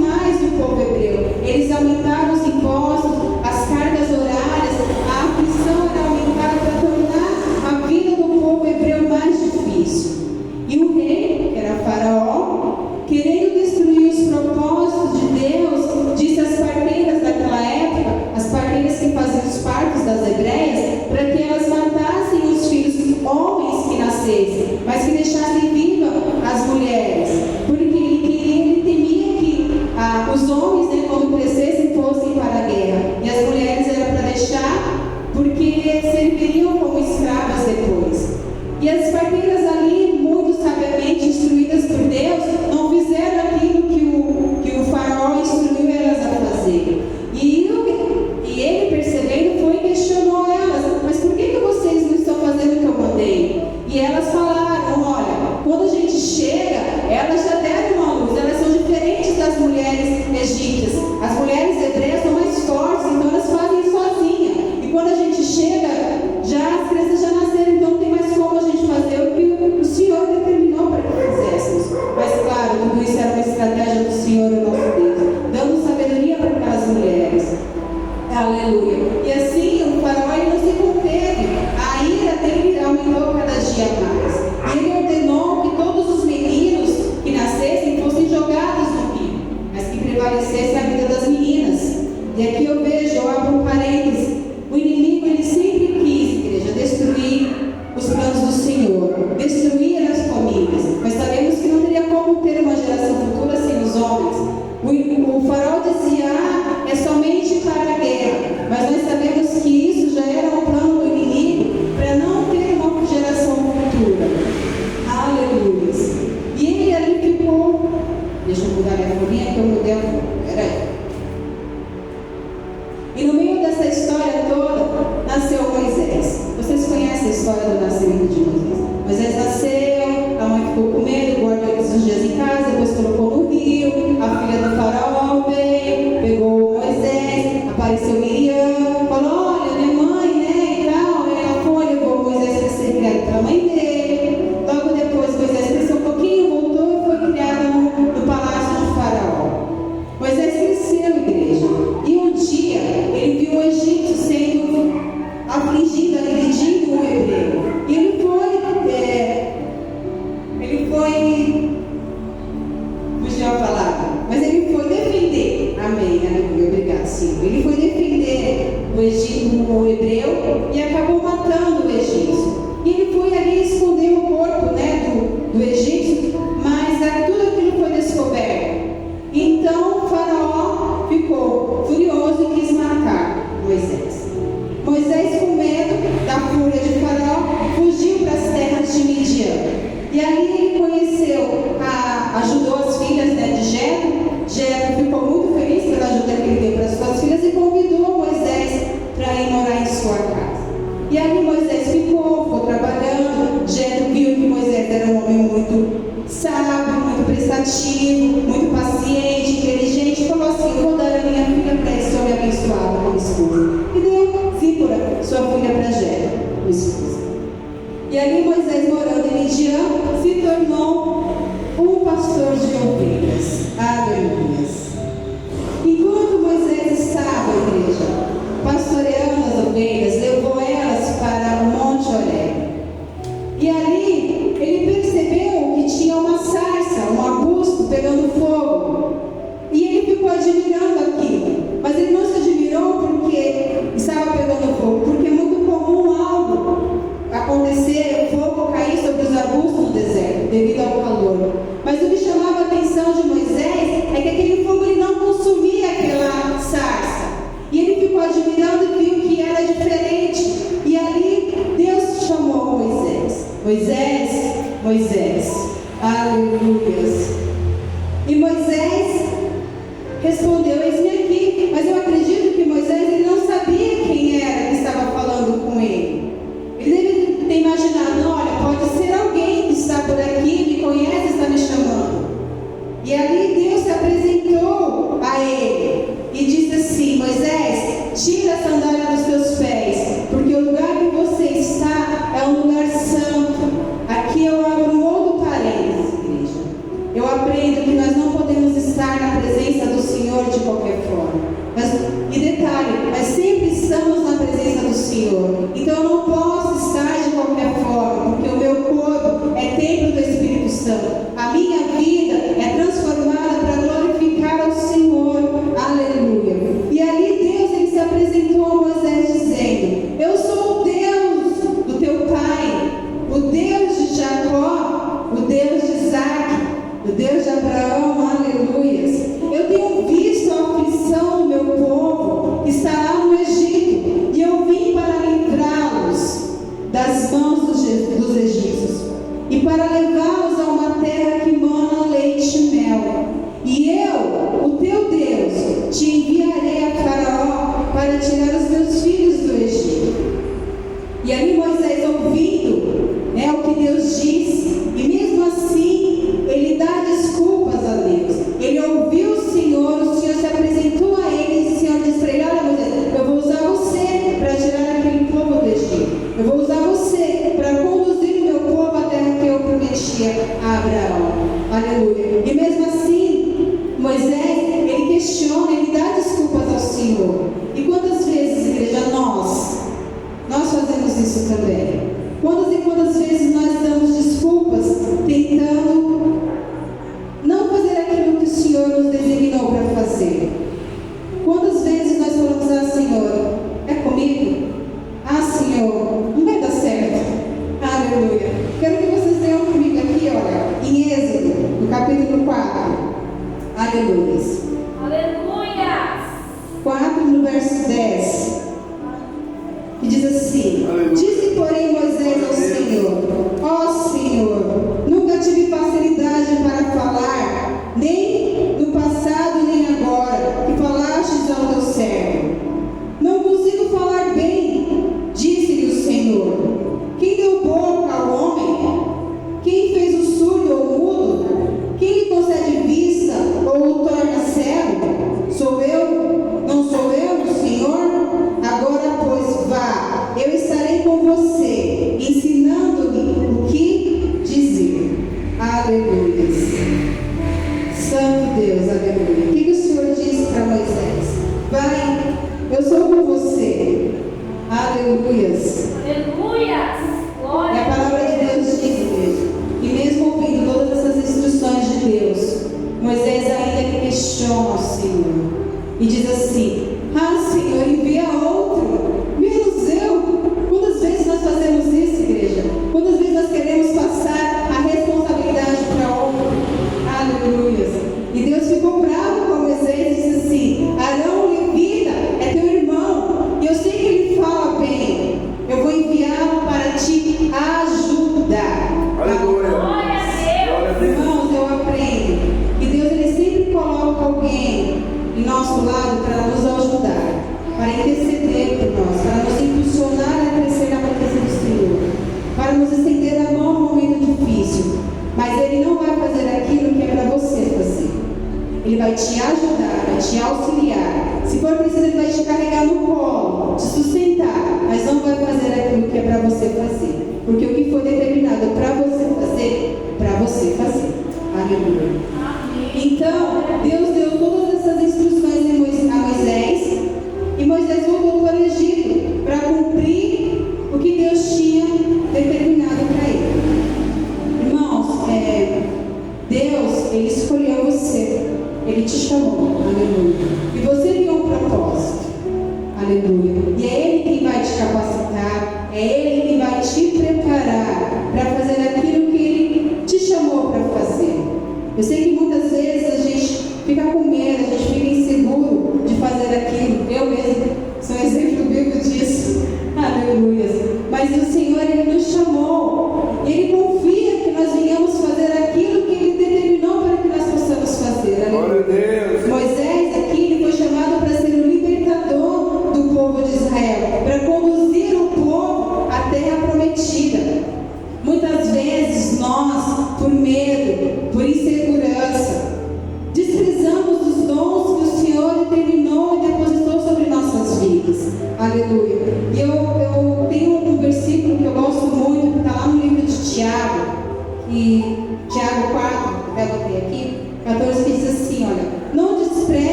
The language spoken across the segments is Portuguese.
mais o povo hebreu. Eles aumentaram os impostos, as cargas horárias, a aflição era aumentada para tornar a vida do povo hebreu mais difícil. E o rei, que era Faraó, querendo destruir os propósitos de Deus, disse às parteiras daquela época, as parteiras que faziam os partos das hebreias, para que elas matassem os filhos homens que nascessem, mas que deixassem vivas as mulheres, porque ele temia que os homens, quando crescessem, fossem para a guerra, e as mulheres era para deixar, porque serviriam como escravas depois. E as parteiras ali, muito sabiamente instruídas por Deus, não fizeram aquilo que o faraó instruiu elas a fazer. E ele, percebendo, foi e questionou elas: mas por que vocês não estão fazendo o que eu mandei? E elas falaram: olha, quando a gente chega, elas já deram uma luz, elas são diferentes das mulheres egípcias. As mulheres hebreias são mais fortes, então elas fazem sozinhas. E quando a gente chega, as crianças já nasceram, então não tem mais como a gente fazer o que o Senhor determinou para que fizéssemos. Mas claro, tudo isso era uma estratégia do Senhor, o nosso Deus, dando sabedoria para aquelas mulheres. Aleluia. E assim o faraó não se conteve, a ira dele aumentou cada dia mais. E ele ordenou que todos os meninos que nascessem fossem jogados no rio, mas que prevalecesse a vida das meninas. E aqui eu abro um parênteses: o inimigo, ele sempre quis, igreja, destruir os planos do Senhor, destruir as famílias, mas sabemos que não teria como ter uma geração futura sem os homens. O faraó dizia: é somente para a guerra, mas nós sabemos que isso já era um plano do inimigo para não ter uma geração futura. Aleluia. E ele ali ficou, deixa eu mudar minha folhinha que eu mudei a folha, peraí. E no meio dessa história toda, nasceu Moisés. Vocês conhecem a história do nascimento de Moisés? Moisés nasceu, a mãe ficou com medo, guardou eles uns dias em casa, depois colocou no rio, a filha do faraó veio, pegou Moisés, apareceu Miriam, falou: olha, minha mãe, e tal. Aí ela foi, levou Moisés para ser criado pela mãe dele. Logo depois, Moisés cresceu um pouquinho, voltou e foi criado no palácio de Faraó. Moisés cresceu, igreja, e um dia ele viu o egípcio sendo afligido, agredindo o hebreu. E ele foi fugiu a palavra, mas ele foi defender, amém, aleluia, obrigado, Senhor. Ele foi defender o hebreu e acabou matando o egípcio. E ele foi ali esconder o corpo, do egípcio, mas tudo aquilo foi descoberto. Então o faraó ficou furioso e quis matar Moisés. Moisés, com medo da fúria de faraó, fugiu para as terras de Midian. E ali ele conheceu, ajudou as filhas de Jetro. Jetro ficou muito feliz pela ajuda que ele deu para as suas filhas e convidou Moisés para ir morar em sua casa. E ali Moisés ficou trabalhando. Jetro viu que Moisés era um homem muito sábio, muito prestativo, muito paciente, inteligente, e falou assim: eu vou dar a minha filha para esse homem abençoado como esposa. E deu Zípora, sua filha, para Jetro, como esposa. E ali Moisés, morando em Midian, se tornou um pastor de ovelhas. Aleluia. Enquanto Moisés estava, igreja, pastoreando as ovelhas, levou elas para o Monte Horebe. E ali ele percebeu que tinha uma sarça, um arbusto pegando fogo. E ele ficou admirando aquilo. Mas ele não se admirou porque estava pegando fogo, porque é muito comum algo acontecer, o fogo cair sobre os arbustos no deserto, devido ao calor. Mas o que chamava a atenção de Moisés é que aquele fogo ele não consumia aquela sarça. E ele ficou admirando e viu que era diferente. E ali Deus chamou Moisés: Moisés, Moisés, aleluia. E Moisés respondeu: eis-me aqui. Mas eu acredito que Moisés ele não sabia quem era que estava falando com ele. Ele deve ter imaginado: olha, pode ser alguém que está por aqui, me conhece, está me chamando. E ali Deus se apresentou a ele e disse assim: Moisés, tira a sandália dos teus pés, porque o lugar que você está é um lugar santo. Aqui eu abro um outro parênteses, igreja. Eu aprendo que nós não podemos estar na presença do forma. E detalhe, nós sempre estamos na presença do Senhor. Então eu não posso estar de qualquer forma, porque o meu corpo é templo do Espírito Santo. A minha vida é transformada para glorificar ao Senhor. Aleluia. E ali Deus ele se apresentou a Moisés dizendo: eu sou o Deus do teu pai, o Deus de Jacó, o Deus de Isaac, o Deus de Abraão. Aleluias. Eu tenho visto a aflição do meu povo que está lá no Egito, e eu vim para livrá-los das mãos dos egípcios e para levá-los a uma terra que mana leite e mel. E eu, o teu Deus, te enviarei a Faraó para tirar os meus filhos do Egito. E ali Moisés, ouvindo o que Deus disse, e mesmo assim ele dá desculpas a Deus. Ele ouviu o Senhor se apresentou a ele, e o Senhor disse para ele: olha Moisés, eu vou usar você para tirar aquele povo do Egito. Eu vou usar você para conduzir o meu povo à terra que eu prometia a Abraão. Aleluia. E mesmo assim, Moisés, ele questiona, ele dá desculpas ao Senhor. E quantas vezes, igreja, nós fazemos isso também? Quantas e quantas vezes nós damos desculpas tentando não fazer aquilo que o Senhor nos designou para fazer? Quantas vezes nós falamos: ah, Senhor, é comigo? Ah, Senhor, não vai dar certo. Aleluia. Quero que vocês tenham comigo aqui, olha, em Êxodo, no capítulo 4. Aleluia. Aleluia. 4, no verso 10. E diz assim: disse, porém, Moisés ao Senhor: ó Senhor, nunca tive facilidade para falar, nem no passado nem agora, que falastes ao teu servo. Não consigo falar bem, disse-lhe o Senhor. Quem deu boca ao homem? Quem fez o surdo ou o mudo? Quem lhe concede vista ou o torna cego? Sou eu? Não sou eu, o Senhor? Agora, pois, vá, eu estarei com você, ensinando-lhe o que dizer. Aleluia. Santo Deus, aleluia. O que o Senhor disse para Moisés? Vai, eu sou com você. Aleluias. Aleluia. E a palavra de Deus diz, igreja, e mesmo ouvindo todas essas instruções de Deus, Moisés ainda questiona o Senhor e diz assim: ah, Senhor, envia outro, menos eu. Quantas vezes nós fazemos isso, igreja? Quantas vezes nós queremos passar a responsabilidade para outro? Aleluia. E Deus ficou bravo com Moisés e disse assim: Arão, levita, é teu irmão, e eu sei que ele fala bem, eu vou enviá-lo para te ajudar. Glória a Deus. Irmãos, eu aprendo que Deus ele sempre coloca alguém em nosso lado para nos ajudar, para interceder por nós, para nos impulsionar a crescer na presença do Senhor, para nos estender a mão no momento difícil. Mas Ele não vai fazer aquilo que é para você fazer. Ele vai te ajudar, vai te auxiliar. Se for preciso, Ele vai te carregar no colo, te sustentar, mas não vai fazer aquilo que é para você fazer. Porque o que foi determinado para você fazer, é para você fazer. Aleluia. Então, Deus deu todas essas instruções a Moisés, e Moisés voltou para o Egito para cumprir o que Deus tinha determinado para ele. Irmãos, Deus, Ele escolheu você, Ele te chamou, aleluia. E você tem um propósito, aleluia. E é Ele quem vai te capacitar, é Ele quem vai te preparar para fazer aquilo que Ele te chamou para fazer. Eu sei que muitas vezes a gente fica com medo, a gente fica inseguro de fazer aquilo. Eu mesmo sou um exemplo vivo disso. Aleluia. Mas o Senhor, Ele nos chamou. Ele confia que nós venhamos fazer aquilo que Ele determinou para que nós possamos fazer. Aleluia. Moisés aqui, ele foi chamado para ser o libertador do povo de Israel, para conduzir o povo à terra prometida. Muitas vezes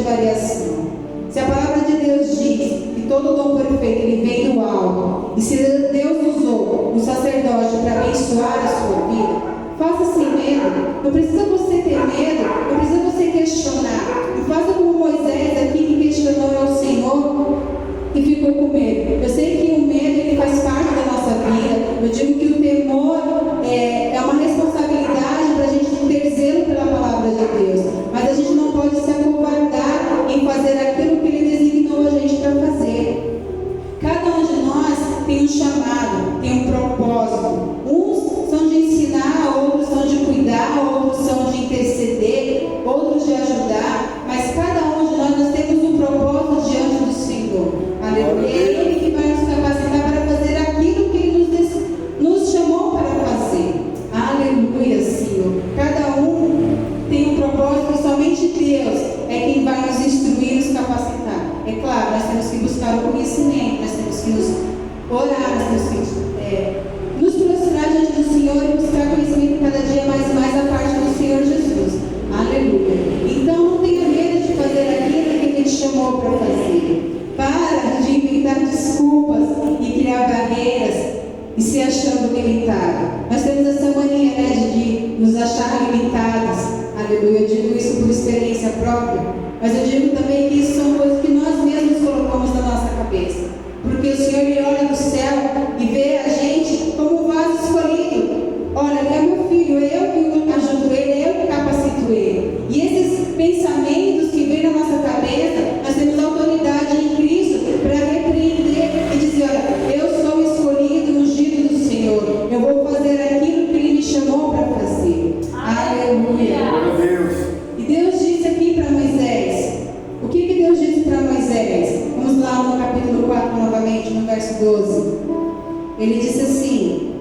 variação. Se a palavra de Deus diz que todo dom perfeito ele vem do alto, e se Deus usou um sacerdote para abençoar a sua vida, faça sem medo. Não precisa você ter medo, não precisa você questionar. Não faça como Moisés aqui que questionou ao Senhor e ficou com medo. Eu sei que o medo ele faz parte da nossa vida. Eu digo que o temor é uma responsabilidade para a gente ter zelo pela palavra de Deus. Mas a gente não pode se acovardar em fazer aquilo que Ele designou a gente para fazer. Cada um de nós tem um chamado, tem um propósito. Uns são de ensinar, outros são de cuidar, outros são de interceder, outros de ajudar. Mas cada um de nós temos um propósito diante do Senhor. Aleluia. É Ele que vai nos capacitar para fazer aquilo que Ele nos chamou para fazer. Aleluia, Senhor. Cada um tem um propósito e somente Deus é quem vai nos instruir e nos capacitar. É claro, nós temos que buscar o conhecimento, nós temos que nos orar, nós temos que nos prostrar diante do Senhor e buscar conhecimento cada dia mais a parte do Senhor Jesus. Aleluia. Então não tenha medo de fazer aquilo que Ele te chamou para fazer. Para de inventar desculpas e criar barreiras e se achando limitado. Nós temos essa mania, de nos achar limitados. Aleluia. Eu digo isso por experiência própria. Mas eu digo também que isso são coisas que nós mesmos colocamos na nossa cabeça. Porque o Senhor ele olha do céu e vê a gente como um vaso escolhido. Olha, ele é meu filho, eu que ajudo ele, eu que capacito ele. E esses pensamentos que vêm na nossa cabeça, nós temos autoridade em Cristo para repreender e dizer, olha, eu sou escolhido, ungido do Senhor. Eu vou fazer aquilo que Ele me chamou para fazer. Aleluia. E Deus disse aqui para Moisés, o que Deus disse para Moisés? Vamos lá no capítulo 4 novamente, no verso 12. Ele disse assim,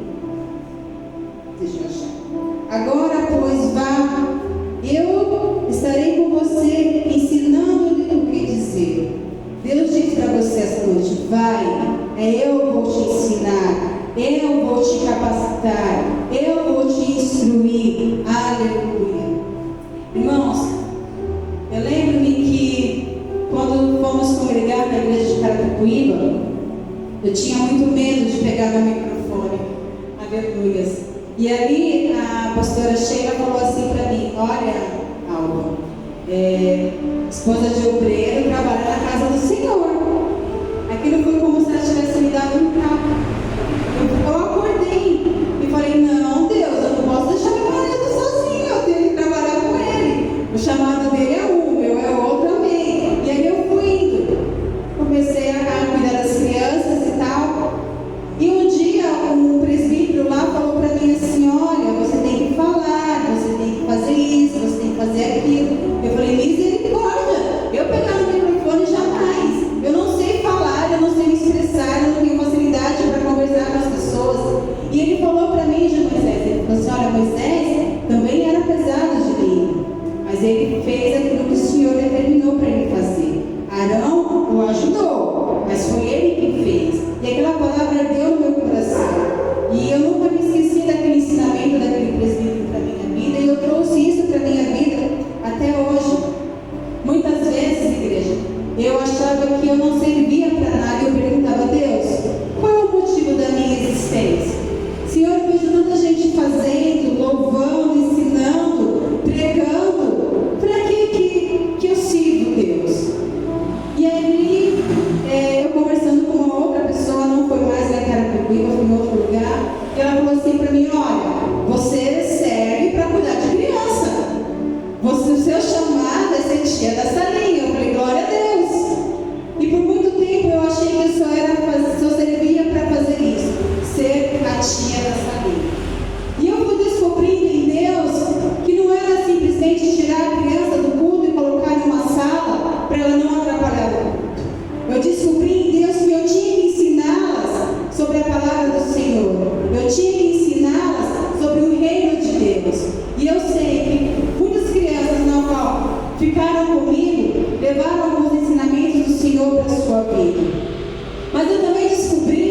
deixa eu achar. Agora, pois, vá, eu estarei com você, ensinando-lhe o que dizer. Deus disse para você esta noite, vai, eu vou te ensinar, eu vou te capacitar, eu vou te instruir. Aleluia. Irmãos, eu lembro-me que quando fomos congregar na igreja de Carapicuíba, eu tinha muito medo de pegar meu microfone. Aleluia. E ali a pastora Sheila falou assim para mim, olha, Alba, esposa de obreiro, trabalha na casa do Senhor. Aquilo foi como se ela tivesse me dado um tapa. Eu acordei e falei, não, Deus, eu não posso deixar meu marido sozinho, eu tenho que trabalhar com ele. O chamado dele é um, o meu é outro, amém. E aí eu fui indo, comecei a cuidar das crianças e tal. E um dia um presbítero lá falou para mim assim, olha, você tem que falar, você tem que fazer isso, você tem que fazer aquilo. Eu falei, misericórdia, eu pegar no microfone jamais. Eu não sei falar, eu não sei me expressar, eu não tenho facilidade para conversar com as pessoas. E ele falou para mim de Moisés, ele falou assim, olha, Moisés também era pesado de língua, mas ele fez aquilo que o Senhor determinou para ele fazer. Arão o ajudou, mas foi ele que fez. E aquela palavra deu no meu coração. E eu nunca me esqueci daquele ensinamento, daquele presbítero para a minha vida. E eu trouxe isso para a minha vida até hoje. Muitas vezes, igreja, eu achava que eu não servia para nada. E eu perguntava a Deus, qual é o motivo da minha existência? Senhor, eu vejo tanta gente fazendo, louvando, ensinando, pregando. Para que eu sirvo, Deus? E aí, eu conversando com uma outra pessoa, não foi mais lá em Carapicuíba, foi em outro lugar, e ela falou assim para mim, olha, você serve para cuidar de criança. O seu chamado é ser tia da salinha. Eu falei, glória a Deus. E por muito tempo eu achei que eu só servia para fazer isso, ser a tia da salinha. E eu fui descobrindo em Deus que não era simplesmente tirar a criança do culto e colocar em uma sala para ela não atrapalhar o culto. Eu descobri em Deus que eu tinha que ensiná-las sobre a palavra do Senhor. Eu tinha que ensiná-las sobre o reino de Deus. E eu sei que muitas crianças na qual ficaram comigo levaram alguns ensinamentos do Senhor para a sua vida. Mas eu também descobri